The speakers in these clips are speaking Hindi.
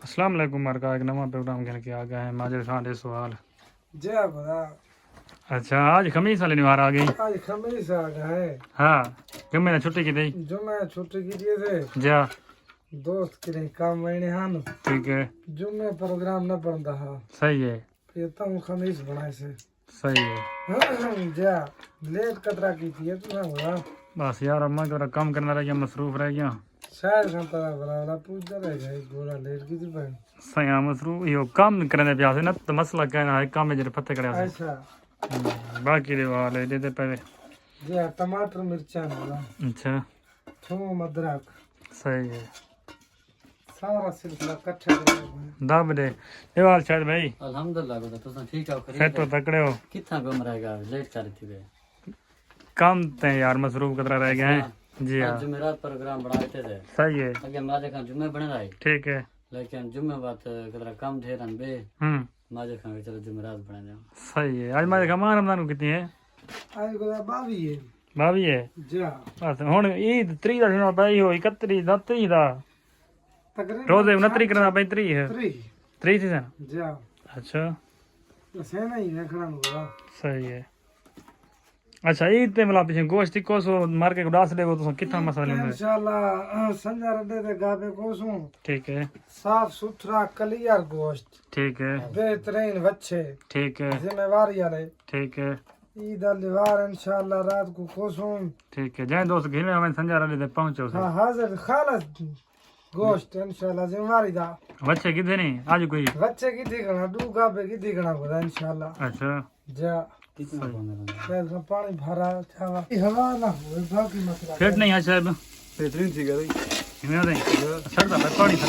अस्सलाम वालेकुम का एक नवा प्रोग्राम करके आ गए हैं माजिद खान दे सवाल। जय बड़ा। अच्छा आज खमीस वाले निवार आ गई। आज खमीस आ गए। हाँ जुम्मे ने छुट्टी की थी। जुम्मे छुट्टी की दिए थे जा दोस्त के लिए काम महीने हान। ठीक है जुम्मे प्रोग्राम न बनता है सही है फिर तुम खमीस बनाए से सही है। जा लेट कतरा की थी तुम्हें बोला बस यार अम्मा का काम करना रह गया मसरूफ रह गया। शायद संतरा बराबर पूछता रह गया गोला लेट की थी बहन। सही हाँ मसरूफ यो काम करने पे ना तो मसला कहना है काम में जरा पत्ते करे अच्छा बाकी दे वाले दे पहले। जा टमाटर मिर्चा बोला अच्छा थूम अदरक सही है सारा सिलसिला इकट्ठा कर दब दे देवाल शायद भाई अल्हम्दुलिल्लाह को तो ठीक है सेट तो तकड़े हो कितना गुम रहेगा लेट कर थी वे काम ते यार मसरूफ कतरा रह गए हैं। जी हाँ जुमेरात प्रोग्राम बनाए थे सही है अगे माजे खान जुम्मे बन रहा है ठीक है लेकिन जुम्मे बात कतरा कम थे रन बे माजे खान चलो जुमेरात बना दे सही है आज मारे कमान रमजान को कितनी है आज गोला बावी है भाभी है जा बस हुन ईद 3 दा सुना पई हो 31 29 दा तकरीबन रोजे 29 करना पई 3 है 3 थी सन जा अच्छा से नहीं रखना होगा सही है। अच्छा ईद ते मला पीछे गोश्त को सो मार के उडास देबो तो कितना मसाले में इंशाल्लाह संजा रडे दे गाबे कोसू ठीक है साफ सुथरा क्लियर गोश्त ठीक है बेहतरीन बच्चे ठीक है जिम्मेवारी वाले ठीक है ईद अलिवार इंशाल्लाह रात को कोसू ठीक है जय दोस्त घिने में संजा रले दे पहुंचो हाँ हाजिर खालस गोश्त इंशाल्लाह जिम्मेवारी दा बच्चे किधर नहीं आज कोई बच्चे की दिखना दू गाबे की दिखना होगा इंशाल्लाह अच्छा जा कितना शायद का पानी भरा था हवा ना हो बाकी मसला फिर नहीं है साहब बेहतरीन थी गई हिमें दे सर दा पानी था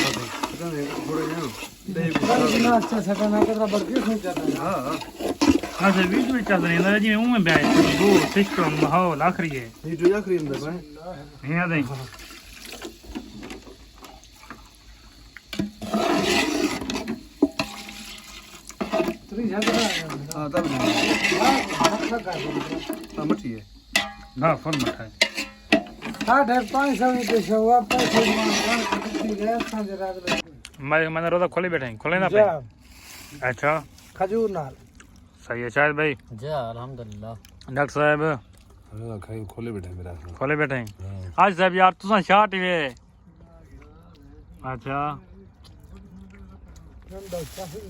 तो बड़ी ना अच्छा सका ना कतरा बड़की सोचा था हां अच्छा वीडियो चल रही है जी उम्र बैठ वो सिस्टम माहौल आखरी है वीडियो आखरी अंदर भाई हिमें दे त्रि झगड़ा हाँ तब हाँ मठी है ना फल मत है 500 पैसे हुआ पैसे गए सांझ रात मैं रोजा खोले बैठे हैं खोले ना पे अच्छा खजूर नाल सही है शायद भाई जा अल्हम्दुलिल्लाह डॉक्टर साहब हाँ खाई खोले बैठे हैं मेरा खोले बैठे हैं आज साहब यार तुसा शाट वे अच्छा नंदा काफी